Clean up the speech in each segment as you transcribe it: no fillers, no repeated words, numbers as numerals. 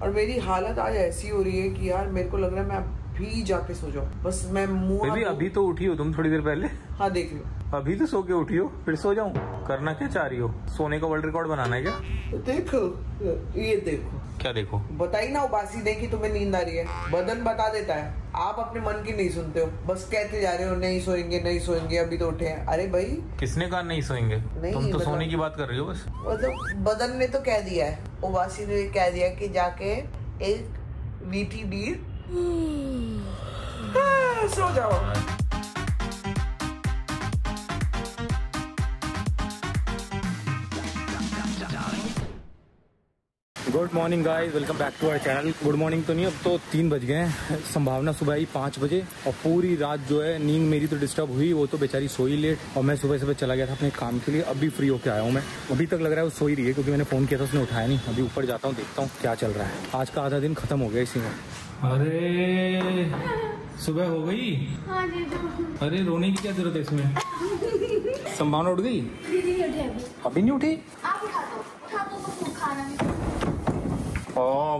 और मेरी हालत आज ऐसी हो रही है कि यार मेरे को लग रहा है मैं अभी जाके सो जाऊँ। बस मैं मुँह अभी तो उठी हो तुम थोड़ी देर पहले। हाँ देख लो, अभी तो सो के उठी हो, फिर सो जाऊं? करना क्या चाह रही हो? सोने का वर्ल्ड रिकॉर्ड बनाना है क्या? देखो ये देखो। क्या देखो? बताई ना उबासी नहीं कि तुम्हें नींद आ रही है, बदन बता देता है। आप अपने मन की नहीं सुनते हो, बस कहते जा रहे हो नहीं सोएंगे नहीं सोएंगे, अभी तो उठे हैं। अरे भाई किसने कहा नहीं सोएंगे? नहीं, तुम तो सोने की बात कर रही हो बस। मतलब बदन ने तो कह दिया है, उबासी ने कह दिया कि जाके एक मीठी नींद सो जाओ। Good morning guys, welcome back to our channel. Good morning तो नहीं, अब तो 3 बज गए हैं। संभावना सुबह ही 5 बजे। और पूरी रात जो है नींद मेरी तो डिस्टर्ब हुई, वो तो बेचारी सोई लेट। और मैं सुबह चला गया था अपने काम के लिए, अभी फ्री होके आया हूँ मैं। अभी तक लग रहा है वो सोई रही है, क्योंकि मैंने फोन किया था उसने उठाया नहीं। अभी ऊपर जाता हूँ, देखता हूँ क्या चल रहा है। आज का आधा दिन खत्म हो गया इसी में। अरे सुबह हो गई? हाँ जी। अरे रोने की क्या जरूरत है इसमें? संभावना उठ गई? अभी नहीं उठी? आप उठा दो खाना।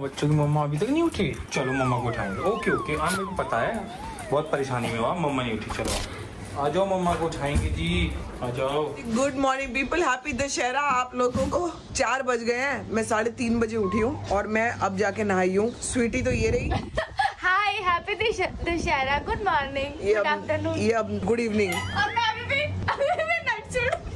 बच्चों की मम्मा अभी तक नहीं उठी। चलो मम्मा को उठाएंगे। ओके ओके, हाँ मेरे को पता है, बहुत परेशानी में हुआ, मम्मा नहीं उठी। चलो आ जाओ, मम्मा को उठाएंगे जी, आ जाओ। Good morning people, happy Dussehra आप लोगों को। 4 बज गए हैं, मैं 3:30 बजे उठी हूँ और मैं अब जाके नहाई हूँ। स्वीटी तो ये रही। Hi, happy Dussehra, good morning, good afternoon, ये अब गुड इवनिंग। और मैं अभी भी नाइट सूट।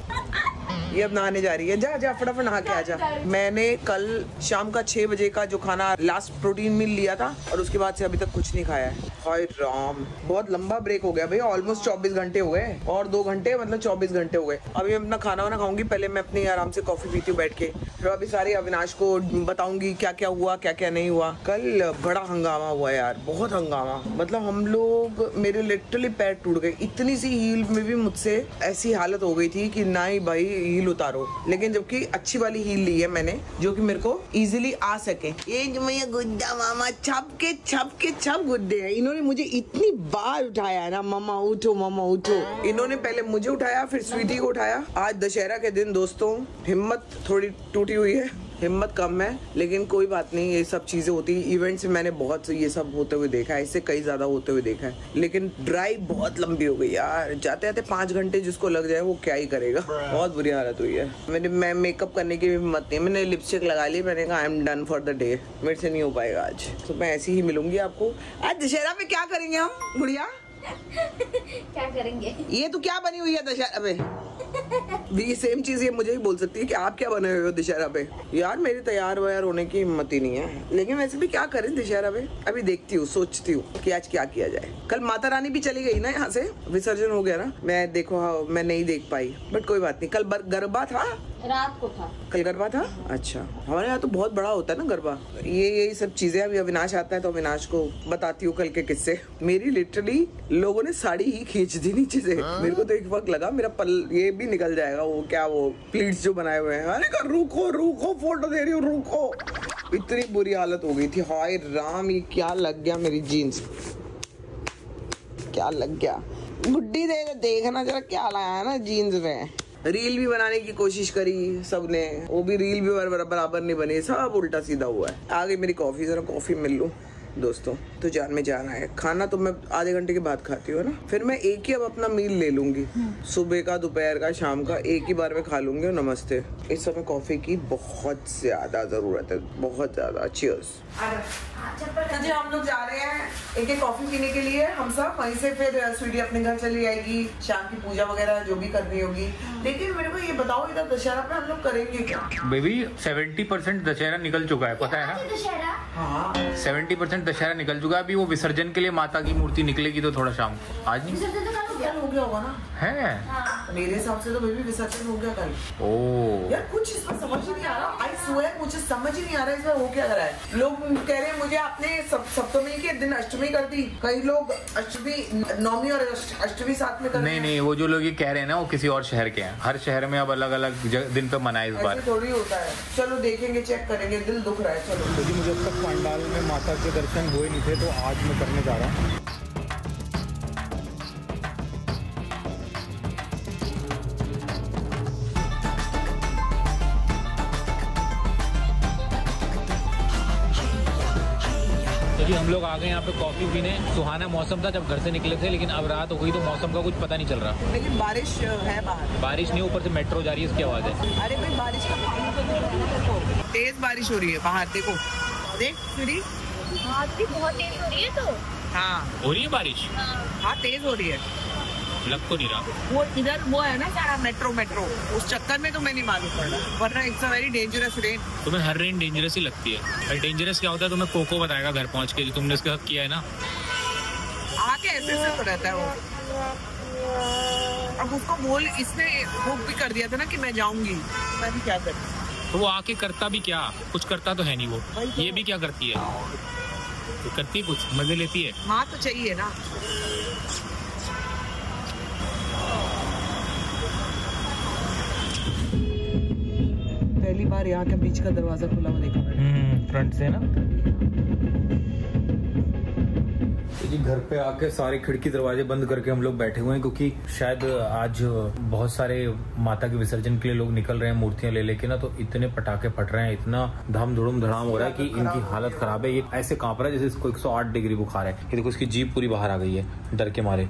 ये अब नहाने जा रही है। जा जा फटाफट नहा के आ जा। मैंने कल शाम का 6 बजे का जो खाना लास्ट प्रोटीन मिल लिया था और उसके बाद से अभी तक कुछ नहीं खाया है। हाय राम, बहुत लंबा ब्रेक हो गया भैया, ऑलमोस्ट 24 घंटे हो गए और 2 घंटे मतलब 24 घंटे हो गए। अभी मैं अपना खाना वाना खाऊंगी, पहले मैं अपनी आराम से कॉफी पीती हूँ बैठ के, फिर अभी सारे अविनाश को बताऊंगी क्या क्या हुआ क्या क्या नहीं हुआ। कल बड़ा हंगामा हुआ यार, बहुत हंगामा। मतलब हम लोग, मेरे लिटरली पैर टूट गए। इतनी सी हील में भी मुझसे ऐसी हालत हो गई थी कि ना ही भाई हील उतारो। लेकिन जबकि अच्छी वाली हील ली है मैंने, जो कि मेरे को इजीली आ सके। ये जो मैं गुड्डा मामा छप के गुड्डे हैं। इन्होंने मुझे इतनी बार उठाया है ना, मामा उठो मामा उठो। इन्होंने पहले मुझे उठाया, फिर स्वीटी को उठाया। आज दशहरा के दिन दोस्तों हिम्मत थोड़ी टूटी हुई है, हिम्मत कम है, लेकिन कोई बात नहीं, ये सब चीजें होती है। इवेंट्स में मैंने बहुत ये सब होते हुए देखा है, इससे कई ज्यादा होते हुए देखा है। लेकिन ड्राइव बहुत लंबी हो गई यार, जाते जाते 5 घंटे जिसको लग जाए वो क्या ही करेगा। बहुत बुरी हालत हुई है। मैं मेकअप करने की भी हिम्मत नहीं, मैंने लिपस्टिक लगा ली, मैंने कहा I am done for the day, मेरे से नहीं हो पाएगा आज। तो मैं ऐसी ही मिलूंगी आपको। आज दशहरा पे क्या करेंगे हम गुड़िया? क्या करेंगे? ये तो क्या बनी हुई है दशहरा पे? ये सेम चीज ये मुझे भी बोल सकती है कि आप क्या बने हुए हो दशहरा पे। यार मेरी तैयार व्यार होने की हिम्मत ही नहीं है, लेकिन वैसे भी क्या करें दशहरा पे। अभी देखती हूँ, सोचती हूँ कि आज क्या किया जाए। कल माता रानी भी चली गई ना, यहाँ से विसर्जन हो गया ना। मैं देखो मैं नहीं देख पाई, बट कोई बात नहीं। कल गरबा था, रात को था। कल गरबा था। अच्छा, हमारे यहाँ तो बहुत बड़ा होता है ना गरबा। ये सब चीजें अभी अविनाश आता है तो अविनाश को बताती हूँ कल के किस्से। मेरी लिटरली लोगों ने साड़ी ही खींच दी नीचे से। मेरे को तो एक वक्त लगा मेरा ये भी निकल जाएगा, वो क्या वो प्लीट्स जो बनाए हुए हैं। अरे रुको फोटो दे रही हूँ, रुको। इतनी बुरी हालत हो गई थी। हाय राम, ये क्या लग गया मेरी जीन्स, क्या लग गया। गुड्डी देखना जरा क्या लाया है ना जीन्स में। रील भी बनाने की कोशिश करी सबने, वो भी रील भी बराबर नहीं बनी, सब उल्टा सीधा हुआ है। आ गई मेरी कॉफी, जरा कॉफी मिल लूं दोस्तों। तो जान में जाना है। खाना तो मैं आधे घंटे के बाद खाती हूँ ना, फिर मैं एक ही अब अपना मील ले लूंगी। सुबह का, दोपहर का, शाम का एक ही बार में खा लूंगी। और नमस्ते। इस समय कॉफी की बहुत ज्यादा जरूरत है, बहुत ज्यादा। चीयर्स। जी हम लोग जा रहे हैं एक कॉफी पीने के लिए। हम सब वहीं से फिर स्वीटी अपने घर चली जाएगी, शाम की पूजा वगैरह जो भी करनी होगी। लेकिन मेरे को ये बताओ, इधर दशहरा पे हम लोग करेंगे क्या? बेबी 70% दशहरा निकल चुका है, पता है? दशहरा 70% दशहरा निकल चुका है। अभी वो विसर्जन के लिए माता की मूर्ति निकलेगी तो थोड़ा शाम को। आज नहीं हो गया होगा ना? है मेरे हिसाब से तो बेबी विसर्जन हो गया कल। ओ यार कुछ इसमें समझ ही नहीं आ रहा। आई स्वेयर मुझे समझ ही नहीं आ रहा इसमें हो क्या रहा है। लोग कह रहे हैं मुझे आपने सप्तमी के दिन अष्टमी कर दी, कई लोग अष्टमी, नवमी और अष्टमी साथ में कर। नहीं, वो जो लोग ये कह रहे हैं ना वो किसी और शहर के हैं। हर शहर में अब अलग अलग दिन पे मनाए इस बार। थोड़ी होता है। चलो देखेंगे, चेक करेंगे, दिल दुख रहा है। चलो। क्योंकि मुझे अब तक पंडाल में माता के दर्शन हुए नहीं थे, तो आज मैं करने जा रहा हूँ। तो जी हम लोग आ गए यहाँ पे कॉफी पीने। सुहाना मौसम था जब घर से निकले थे, लेकिन अब रात हो गई तो मौसम का कुछ पता नहीं चल रहा। लेकिन बारिश है बाहर। बारिश नहीं, ऊपर से मेट्रो जा रही है, इसकी आवाज़ है। अरे भाई बारिश का पानी तो तेज बारिश हो रही है बाहर, देखो देख फ्री। हाँ बहुत तेज हो रही है तो। हाँ हो रही है बारिश। हाँ तेज हो रही है, लग तो नहीं रहा। वो इधर वो है ना सारा मेट्रो उस चक्कर में तो मैं नहीं मालूम पड़ रहा, वरना it's a very dangerous rain. तुम्हें हर रेन डेंजरस ही लगती है। डेंजरस क्या होता है तुम्हें कोको बताएगा घर पहुंच के, जो तुमने उसके साथ किया है ना। आके ऐसे तो रहता है वो। अब उसको बोल, इसने बुक भी कर दिया था ना कि मैं जाऊंगी, मैं भी क्या करती। तो वो आके करता भी क्या, कुछ करता तो है नहीं वो। ये भी क्या करती है, तो करती कुछ मजे लेती है। हाँ तो चाहिए ना। पहली बार यहाँ के बीच का दरवाजा खुला हुआ देखा मैंने। फ्रंट से ना। जी घर पे आके सारे खिड़की दरवाजे बंद करके हम लोग बैठे हुए हैं, क्योंकि शायद आज बहुत सारे माता के विसर्जन के लिए लोग निकल रहे हैं मूर्तियां ले लेके ना। तो इतने पटाखे फट रहे हैं, इतना धाम धुड़म धड़ाम हो रहा है कि इनकी हालत खराब है। ये ऐसे कांप रहा है जैसे इसको 108 डिग्री बुखार है। ये देखो इसकी जीभ पूरी बाहर आ गई है डर के मारे।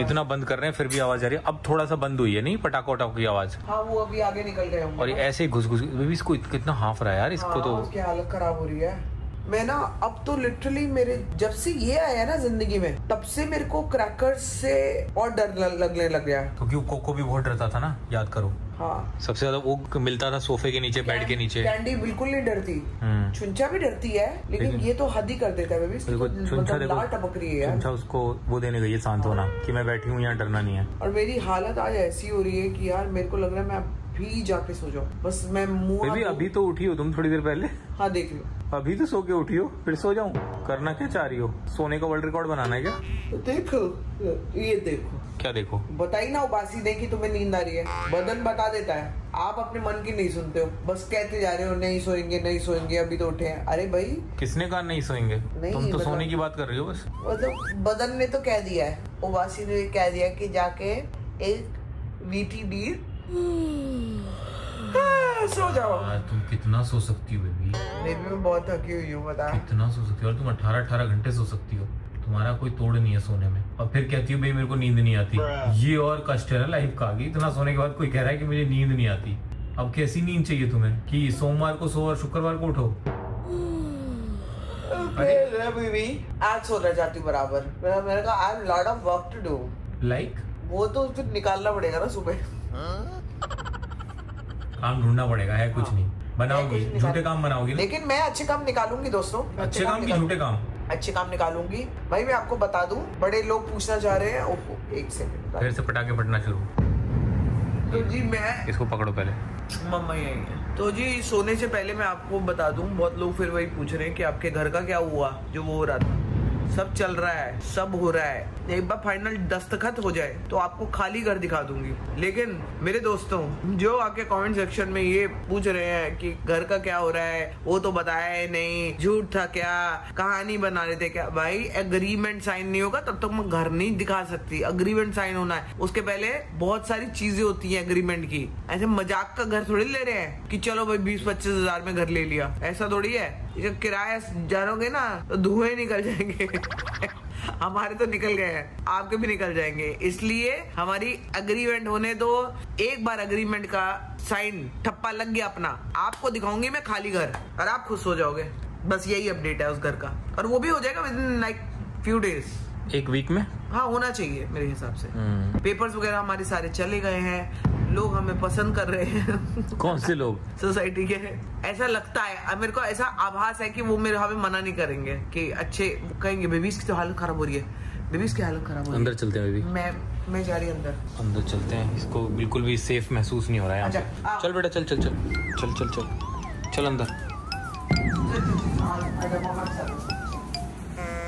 इतना बंद कर रहे हैं फिर भी आवाज आ रही है। अब थोड़ा सा बंद हुई है, नहीं पटाखा वटाखों की आवाज। हाँ वो अभी आगे निकल गए और ऐसे घुस घुस इसको कितना हाफ रहा है यार इसको। तो उसकी हालत खराब हो रही है। मैं ना अब तो लिटरली मेरे जब से ये आया ना जिंदगी में, तब से मेरे को क्रैकर्स से और डर लगने लग गया। क्योंकि वो कोको भी बहुत डरता था ना, याद करो। हाँ सबसे ज्यादा वो मिलता था सोफे के नीचे, बेड के नीचे। कैंडी बिल्कुल नहीं डरती, चुंचा भी डरती है, लेकिन ये तो हद ही कर देता है बेबी। चुंचा देखो टपक रही है। चुंचा उसको वो देने गई है सांत्वना कि मैं बैठी हूँ यहाँ, डरना नहीं है। और मेरी हालत आज ऐसी हो रही है कि यार मेरे को लग रहा है मैं अभी जाके सो जाऊँ। बस मैं मुँह अभी तो उठी हो तुम थोड़ी देर पहले। हाँ देख लो, अभी तो सो के उठी हो, फिर सो जाऊं? करना क्या चाह रही हो? सोने का वर्ल्ड रिकॉर्ड बनाना है क्या? देखो ये देखो। क्या देखो? बताई ना उबासी नहीं कि तुम्हें नींद आ रही है, बदन बता देता है। आप अपने मन की नहीं सुनते हो, बस कहते जा रहे हो नहीं सोएंगे नहीं सोएंगे, अभी तो उठे हैं। अरे भाई किसने कहा नहीं सोएंगे? तुम तो सोने की बात कर रही हो बस। मतलब बदन ने तो कह दिया है, उबासी ने कह दिया कि जाके एक VTD सो जाओ। तुम कितना सो सकती हो बेबी? बेबी मैं बहुत थकी हुई हूँ, बता। कितना सो सकती हो? और तुम 18 घंटे सो सकती हो, तुम्हारा कोई तोड़ नहीं है सोने में। और फिर कहती हो भाई मेरे को नींद नहीं आती। ये और कष्ट है ना लाइफ का। इतना सोने के बाद कोई कह रहा है कि मुझे नींद नहीं आती। अब कैसी नींद चाहिए तुम्हें कि सोमवार को सो और शुक्रवार को उठो? बेबी आज सो रह जाती बराबर। मैंने कहा I have lot of work to do. Like वो तो फिर निकालना पड़ेगा ना सुबह। काम ढूंढना पड़ेगा, है कुछ नहीं। बनाओगी झूठे काम बनाओगी ना? लेकिन मैं अच्छे काम निकालूंगी दोस्तों। अच्छे काम की झूठे काम? अच्छे काम निकालूंगी भाई। मैं आपको बता दूं, बड़े लोग पूछना चाह रहे हैं। ओहो एक सेकंड, फिर से पटाखे फटना शुरू। तो जी मैं इसको पकड़ो पहले। मम्मा ही है। तो जी सोने से पहले मैं आपको बता दूं, बहुत लोग फिर वही पूछ रहे हैं कि आपके घर का क्या हुआ, जो वो हो रहा था। सब चल रहा है, सब हो रहा है। एक बार फाइनल दस्तखत हो जाए तो आपको खाली घर दिखा दूंगी। लेकिन मेरे दोस्तों जो आके कमेंट सेक्शन में ये पूछ रहे हैं कि घर का क्या हो रहा है, वो तो बताया है नहीं, झूठ था क्या, कहानी बना रहे थे क्या। भाई एग्रीमेंट साइन नहीं होगा तब तक मैं घर नहीं दिखा सकती। एग्रीमेंट साइन होना है, उसके पहले बहुत सारी चीजें होती है एग्रीमेंट की। ऐसे मजाक का घर थोड़ी ले रहे हैं कि चलो भाई 20-25 हजार में घर ले लिया, ऐसा थोड़ी है। जब किराया जानोगे ना तो धुएं निकल जाएंगे। हमारे तो निकल गए हैं, आपके भी निकल जाएंगे। इसलिए हमारी एग्रीमेंट होने दो। एक बार एग्रीमेंट का साइन ठप्पा लग गया अपना, आपको दिखाऊंगी मैं खाली घर और आप खुश हो जाओगे। बस यही अपडेट है उस घर का, और वो भी हो जाएगा with in like few days, एक वीक में। हाँ होना चाहिए मेरे हिसाब से। पेपर्स वगैरह हमारे सारे चले गए हैं, लोग हमें पसंद कर रहे हैं। कौन से लोग? सोसाइटी के। ऐसा लगता है, मेरे को ऐसा आभास है कि वो मेरे हमें मना नहीं करेंगे कि अच्छे कहेंगे बेबी की तो हालत खराब हो रही है, बेबी की हालत खराब हो रही है। अंदर चलते हैं बेबी। मैं जा रही अंदर चलते हैं। इसको बिल्कुल भी सेफ महसूस नहीं हो रहा है। अच्छा, चल बेटा चल चल चल चल चल चल चल अंदर।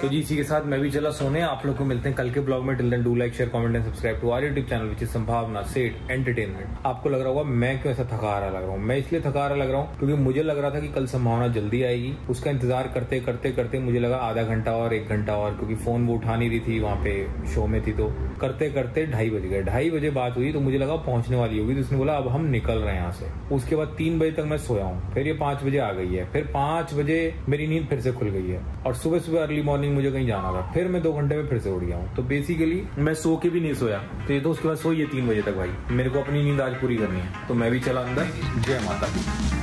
तो जी इसी के साथ मैं भी चला सोने। आप लोग को मिलते हैं कल के ब्लॉग में। Till then do like, share, comment and subscribe to our YouTube channel which is Sambhavna Seth entertainment. आपको लग रहा होगा मैं क्यों ऐसा थका रहा लग रहा हूँ। मैं इसलिए थका रहा लग रहा हूँ क्योंकि मुझे लग रहा था कि कल संभावना जल्दी आएगी। उसका इंतजार करते करते करते मुझे लगा आधा घंटा और 1 घंटा और, क्योंकि फोन वो उठा नहीं रही थी, वहाँ पे शो में थी। तो करते करते 2:30 बज गए। 2:30 बजे बात हुई तो मुझे लगा पहुंचने वाली होगी। तो उसने बोला अब हम निकल रहे हैं यहाँ से। उसके बाद 3 बजे तक मैं सोया हूँ। फिर ये 5 बजे आ गई है। फिर 5 बजे मेरी नींद फिर से खुल गई है और सुबह सुबह अर्ली मॉर्निंग मुझे कहीं जाना था। फिर मैं 2 घंटे में फिर से उठ गया हूँ। तो बेसिकली मैं सो के भी नहीं सोया। तो ये तो उसके बाद सोई है 3 बजे तक। भाई मेरे को अपनी नींद आज पूरी करनी है। तो मैं भी चला अंदर। जय माता दी।